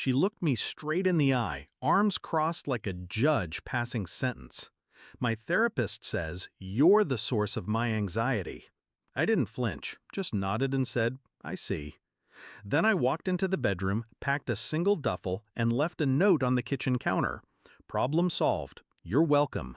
She looked me straight in the eye, arms crossed like a judge passing sentence. My therapist says, "You're the source of my anxiety." I didn't flinch, just nodded and said, "I see." Then I walked into the bedroom, packed a single duffel, and left a note on the kitchen counter. "Problem solved. You're welcome."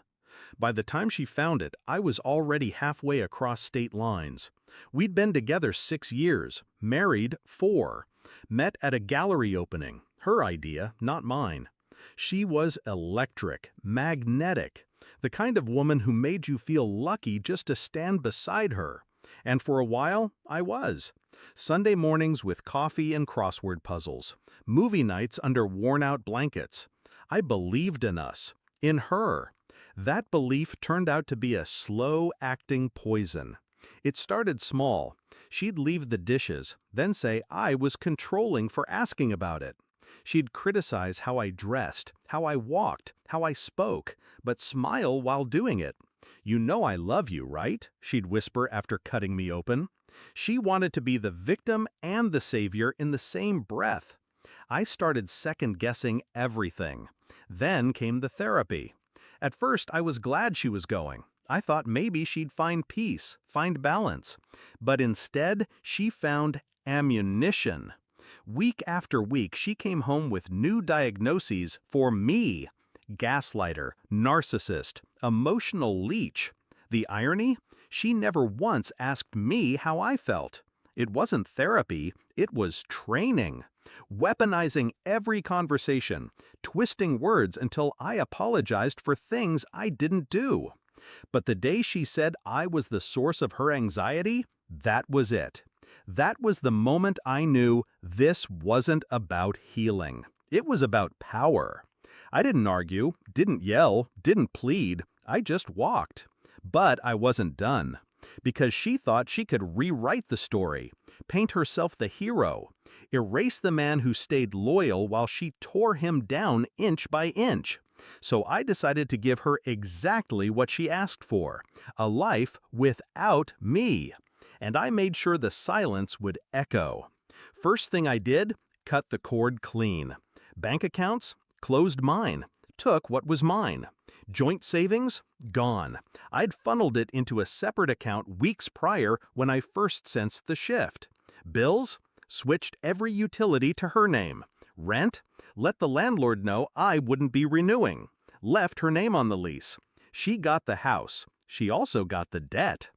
By the time she found it, I was already halfway across state lines. We'd been together 6 years, married 4, met at a gallery opening, her idea, not mine. She was electric, magnetic, the kind of woman who made you feel lucky just to stand beside her. And for a while, I was. Sunday mornings with coffee and crossword puzzles, movie nights under worn-out blankets. I believed in us, in her. That belief turned out to be a slow-acting poison. It started small. She'd leave the dishes, then say I was controlling for asking about it. She'd criticize how I dressed, how I walked, how I spoke, but smile while doing it. "You know I love you, right?" she'd whisper after cutting me open. She wanted to be the victim and the savior in the same breath. I started second-guessing everything. Then came the therapy. At first, I was glad she was going. I thought maybe she'd find peace, find balance. But instead, she found ammunition. Week after week, she came home with new diagnoses for me. Gaslighter, narcissist, emotional leech. The irony? She never once asked me how I felt. It wasn't therapy, it was training. Weaponizing every conversation, twisting words until I apologized for things I didn't do. But the day she said I was the source of her anxiety, that was it. That was the moment I knew this wasn't about healing. It was about power. I didn't argue, didn't yell, didn't plead. I just walked. But I wasn't done. Because she thought she could rewrite the story, paint herself the hero, erase the man who stayed loyal while she tore him down inch by inch. So I decided to give her exactly what she asked for, a life without me. And I made sure the silence would echo. First thing I did, cut the cord clean. Bank accounts? Closed mine. Took what was mine. Joint savings? Gone. I'd funneled it into a separate account weeks prior when I first sensed the shift. Bills? Switched every utility to her name. Rent? Let the landlord know I wouldn't be renewing. Left her name on the lease. She got the house. She also got the debt.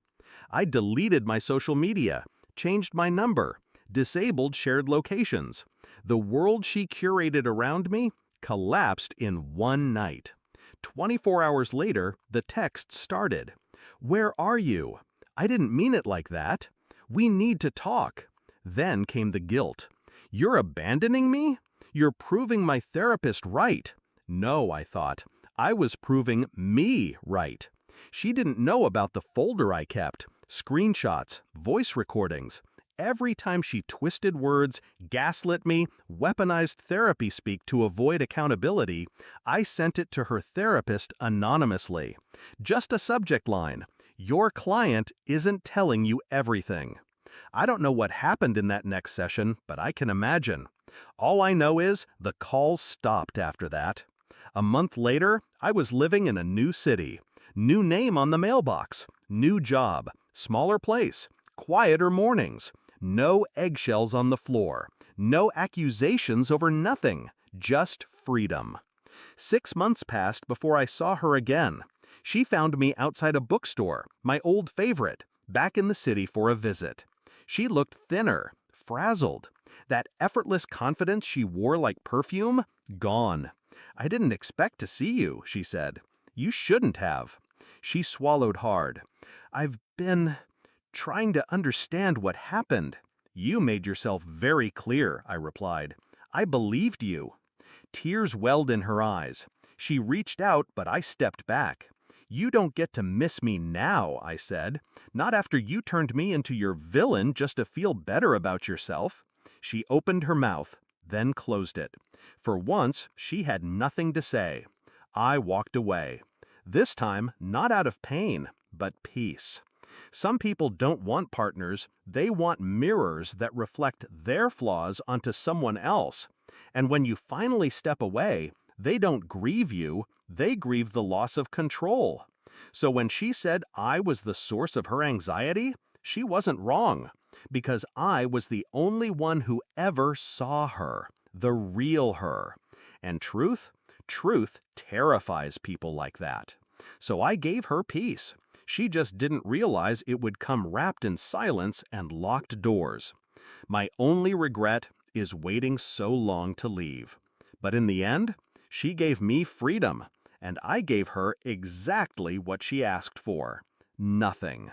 I deleted my social media, changed my number, disabled shared locations. The world she curated around me collapsed in one night. 24 hours later, the text started. "Where are you? I didn't mean it like that. We need to talk." Then came the guilt. "You're abandoning me? You're proving my therapist right." No, I thought. I was proving me right. She didn't know about the folder I kept, screenshots, voice recordings. Every time she twisted words, gaslit me, weaponized therapy speak to avoid accountability, I sent it to her therapist anonymously. Just a subject line: "Your client isn't telling you everything." I don't know what happened in that next session, but I can imagine. All I know is the calls stopped after that. A month later, I was living in a new city. New name on the mailbox. New job. Smaller place. Quieter mornings. No eggshells on the floor. No accusations over nothing. Just freedom. 6 months passed before I saw her again. She found me outside a bookstore, my old favorite, back in the city for a visit. She looked thinner, frazzled. That effortless confidence she wore like perfume? Gone. "I didn't expect to see you," she said. "You shouldn't have." She swallowed hard. "I've been trying to understand what happened." "You made yourself very clear," I replied. "I believed you." Tears welled in her eyes. She reached out, but I stepped back. "You don't get to miss me now," I said. "Not after you turned me into your villain just to feel better about yourself." She opened her mouth, then closed it. For once, she had nothing to say. I walked away. This time, not out of pain, but peace. Some people don't want partners, they want mirrors that reflect their flaws onto someone else. And when you finally step away, they don't grieve you, they grieve the loss of control. So when she said I was the source of her anxiety, she wasn't wrong, because I was the only one who ever saw her, the real her. And truth terrifies people like that. So I gave her peace. She just didn't realize it would come wrapped in silence and locked doors. My only regret is waiting so long to leave. But in the end, she gave me freedom, and I gave her exactly what she asked for: nothing.